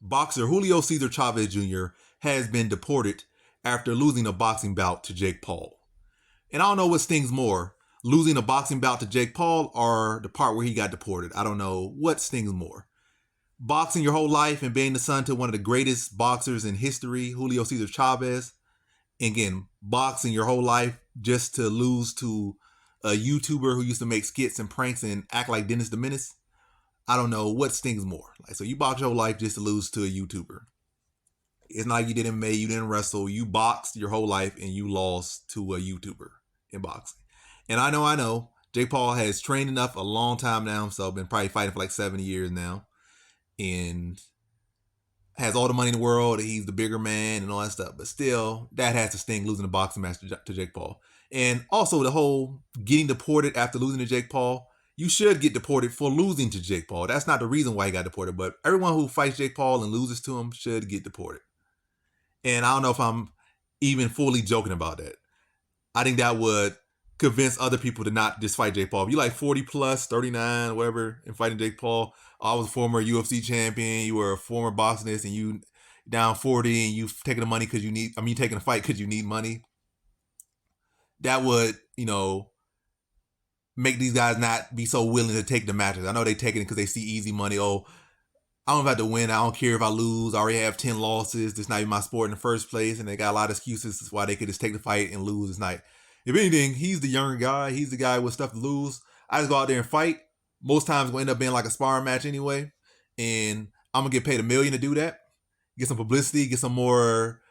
boxer Julio Cesar Chavez Jr. has been deported after losing a boxing bout to Jake Paul. And I don't know what stings more, losing a boxing bout to Jake Paul or the part where he got deported. I don't know what stings more. Boxing your whole life and being the son to one of the greatest boxers in history, Julio Cesar Chavez. And again, boxing your whole life just to lose to a YouTuber who used to make skits and pranks and act like Dennis the Menace. I don't know what stings more. Like, so you box your whole life just to lose to a YouTuber. It's not like you did MMA, you didn't wrestle. You boxed your whole life and you lost to a YouTuber in boxing. And I know, Jake Paul has trained enough a long time now, so been probably fighting for like 70 years now. And has all the money in the world. He's the bigger man and all that stuff. But still, that has to sting losing the boxing match to Jake Paul. And also the whole getting deported after losing to Jake Paul. You should get deported for losing to Jake Paul. That's not the reason why he got deported. But everyone who fights Jake Paul and loses to him should get deported. And I don't know if I'm even fully joking about that. I think that would convince other people to not just fight Jake Paul. If you like 40 plus, 39, whatever, and fighting Jake Paul, I was a former UFC champion, you were a former boxingist, and you down 40 and you've taken the money because you need, taking a fight because you need money. That would, make these guys not be so willing to take the matches. I know they taking it because they see easy money. Oh, I don't have to win. I don't care if I lose. I already have 10 losses. This not even my sport in the first place. And they got a lot of excuses. That's why they could just take the fight and lose this night. If anything, he's the younger guy. He's the guy with stuff to lose. I just go out there and fight. Most times it's going to end up being like a sparring match anyway. And I'm going to get paid $1 million to do that. Get some publicity, get some more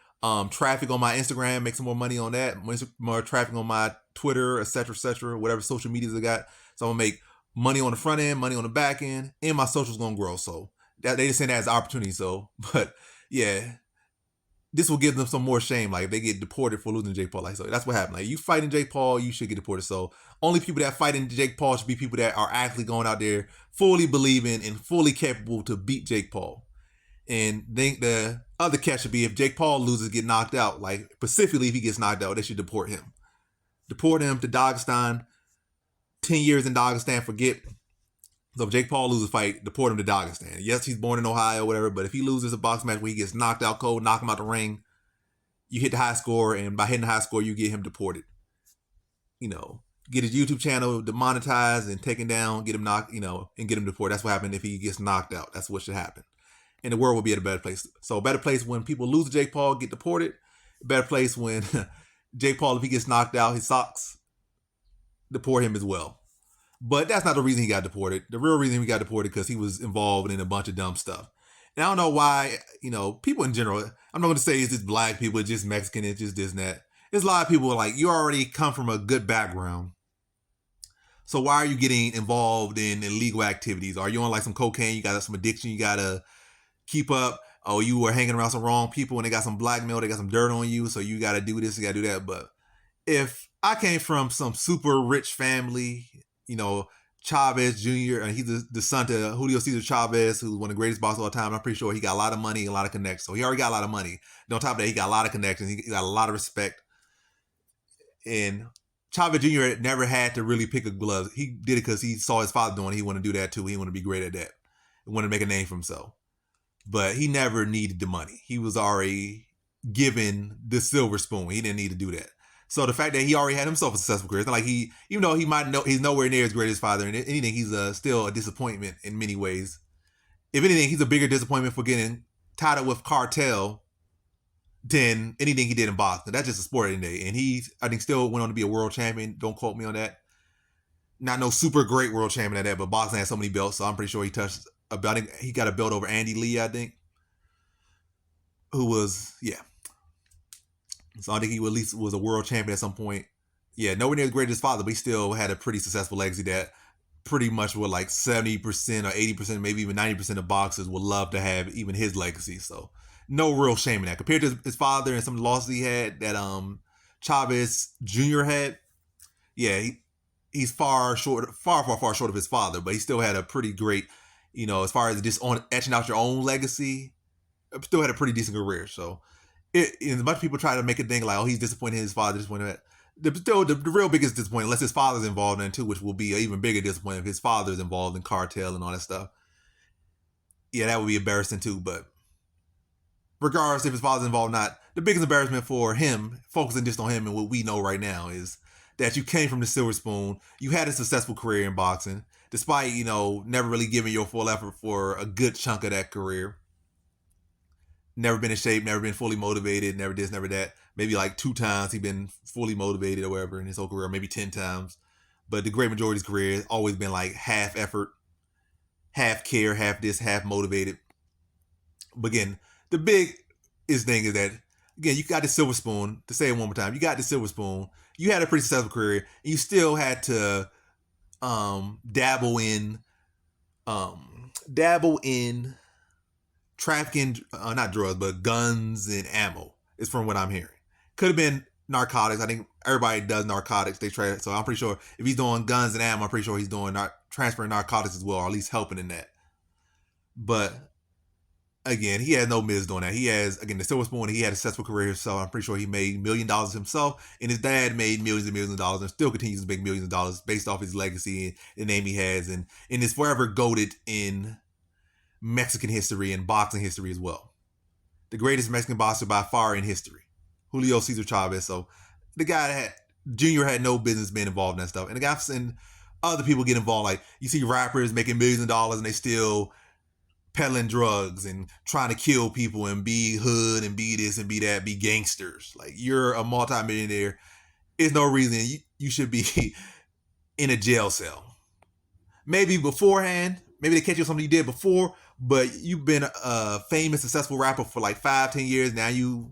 traffic on my Instagram, make some more money on that, more traffic on my Twitter, etc., whatever social medias I got. So I'm going to make money on the front end, money on the back end, and my social's going to grow. So that, they just saying that as an opportunity. So, but yeah, this will give them some more shame. Like if they get deported for losing Jake Paul. Like, so that's what happened. Like you fighting Jake Paul, you should get deported. So only people that fight in Jake Paul should be people that are actually going out there fully believing and fully capable to beat Jake Paul. And think the other catch should be if Jake Paul loses, get knocked out. Like specifically if he gets knocked out, they should deport him. Deport him to Dagestan. 10 years in Dagestan, forget. So if Jake Paul loses a fight, deport him to Dagestan. Yes, he's born in Ohio, whatever, but if he loses a box match where he gets knocked out cold, knock him out the ring, you hit the high score, and by hitting the high score, you get him deported. Get his YouTube channel demonetized and taken down, get him knocked, and get him deported. That's what happened if he gets knocked out. That's what should happen. And the world will be at a better place. So a better place when people lose to Jake Paul, get deported. A better place when Jake Paul, if he gets knocked out, his socks, deport him as well. But that's not the reason he got deported. The real reason he got deported because he was involved in a bunch of dumb stuff. And I don't know why, people in general, I'm not going to say it's just black people, it's just Mexican, it's just this and that. There's a lot of people like, you already come from a good background. So why are you getting involved in illegal activities? Are you on like some cocaine? You got some addiction you got to keep up? Oh, you were hanging around some wrong people and they got some blackmail, they got some dirt on you. So you got to do this, you got to do that. But if I came from some super rich family, Chavez Jr., and he's the son to Julio Cesar Chavez, who's one of the greatest boxers of all time. I'm pretty sure he got a lot of money and a lot of connections. So he already got a lot of money. And on top of that, he got a lot of connections. He got a lot of respect. And Chavez Jr. never had to really pick a glove. He did it because he saw his father doing it. He wanted to do that too. He wanted to be great at that. He wanted to make a name for himself. But he never needed the money. He was already given the silver spoon. He didn't need to do that. So the fact that he already had himself a successful career, it's not like even though he might know he's nowhere near as great as his father, and anything, he's still a disappointment in many ways. If anything, he's a bigger disappointment for getting tied up with cartel than anything he did in boxing. That's just a sport in day. And I think, still went on to be a world champion. Don't quote me on that. Not no super great world champion at that, but boxing has so many belts, so I'm pretty sure he touched about it. He got a belt over Andy Lee, I think, who was, yeah. So I think he at least was a world champion at some point. Yeah, nowhere near as great as his father, but he still had a pretty successful legacy that pretty much with like 70% or 80%, maybe even 90% of boxers would love to have even his legacy. So no real shame in that. Compared to his father and some losses he had that Chavez Jr. had, yeah, he's far short of his father, but he still had a pretty great, as far as just etching out your own legacy, still had a pretty decent career. So as much people try to make a thing like, oh, he's disappointed in his father, disappointed in that. The real biggest disappointment, unless his father's involved in it too, which will be an even bigger disappointment if his father's involved in cartel and all that stuff. Yeah, that would be embarrassing too. But regardless if his father's involved or not, the biggest embarrassment for him, focusing just on him and what we know right now, is that you came from the silver spoon. You had a successful career in boxing, despite, never really giving your full effort for a good chunk of that career. Never been in shape, never been fully motivated, never this, never that. Maybe like 2 times he been fully motivated or whatever in his whole career, maybe 10 times. But the great majority of his career has always been like half effort, half care, half this, half motivated. But again, the biggest thing is that, again, you got the silver spoon. To say it one more time, you got the silver spoon. You had a pretty successful career, and you still had to dabble in trafficking, not drugs, but guns and ammo. Is from what I'm hearing. Could have been narcotics. I think everybody does narcotics. They try, so I'm pretty sure if he's doing guns and ammo, I'm pretty sure he's doing transferring narcotics as well, or at least helping in that. But again, he has no business doing that. He has, again, the silver spoon. He had a successful career himself. I'm pretty sure he made $1 million himself, and his dad made millions and millions of dollars, and still continues to make millions of dollars based off his legacy and the name he has, and is forever goated in Mexican history and boxing history as well. The greatest Mexican boxer by far in history, Julio Cesar Chavez. So the guy Junior had no business being involved in that stuff. And the guy and other people get involved. Like, you see rappers making millions of dollars and they still peddling drugs and trying to kill people and be hood and be this and be that, be gangsters. Like, you're a multimillionaire. There's no reason you should be in a jail cell. Maybe beforehand, maybe they catch you on something you did before, but you've been a famous, successful rapper for like 5-10 years. Now you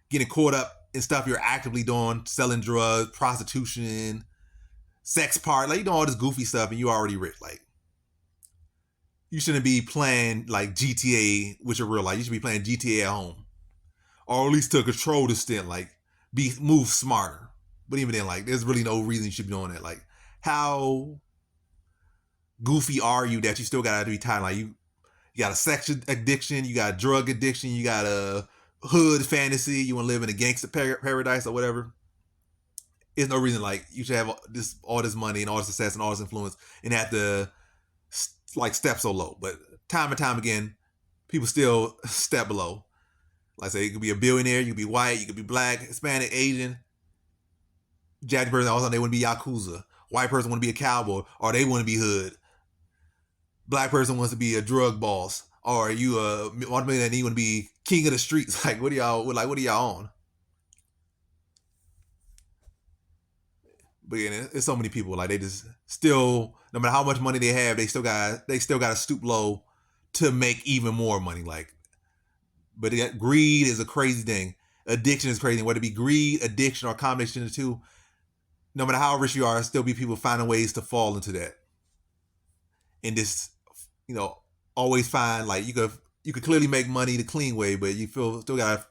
getting caught up in stuff you're actively doing, selling drugs, prostitution, sex part, like you doing all this goofy stuff, and you already rich. Like, you shouldn't be playing like GTA with your real life. You should be playing GTA at home, or at least to control the stint. Like, move smarter. But even then, like, there's really no reason you should be doing that. Like, how goofy are you that you still gotta be tied? Like, you got a sex addiction, you got a drug addiction, you got a hood fantasy, you want to live in a gangster paradise or whatever. There's no reason like you should have all this money and all this success and all this influence and have to like step so low. But time and time again, people still step below. Like I say, you could be a billionaire, you could be white, you could be black, Hispanic, Asian. Japanese person, all of a sudden they want to be Yakuza. White person want to be a cowboy, or they want to be hood. Black person wants to be a drug boss, or you want to be king of the streets. Like, what are y'all on? But yeah, there's so many people like they just still, no matter how much money they have, they still got to stoop low to make even more money. Like, but greed is a crazy thing. Addiction is crazy. Whether it be greed, addiction, or a combination of the two, no matter how rich you are, still be people finding ways to fall into that. And this, always find like you could clearly make money the clean way, but you still gotta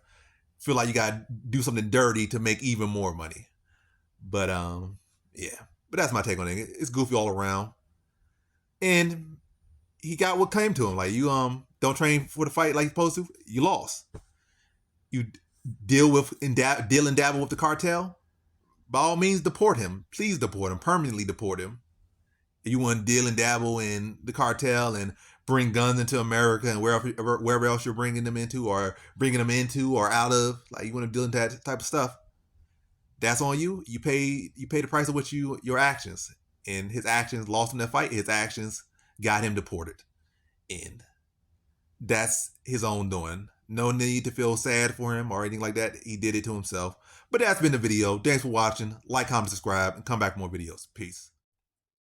feel like you gotta do something dirty to make even more money. But yeah. But that's my take on it. It's goofy all around. And he got what came to him. Like, you don't train for the fight like you're supposed to, you lost. You deal and dabble with the cartel, by all means deport him. Please deport him. Permanently deport him. If you want to deal and dabble in the cartel and bring guns into America and wherever else you're bringing them into or out of, like, you want to deal in that type of stuff, that's on you. You pay the price of what your actions. And his actions lost him that fight. His actions got him deported. And that's his own doing. No need to feel sad for him or anything like that. He did it to himself. But that's been the video. Thanks for watching. Like, comment, subscribe, and come back for more videos. Peace.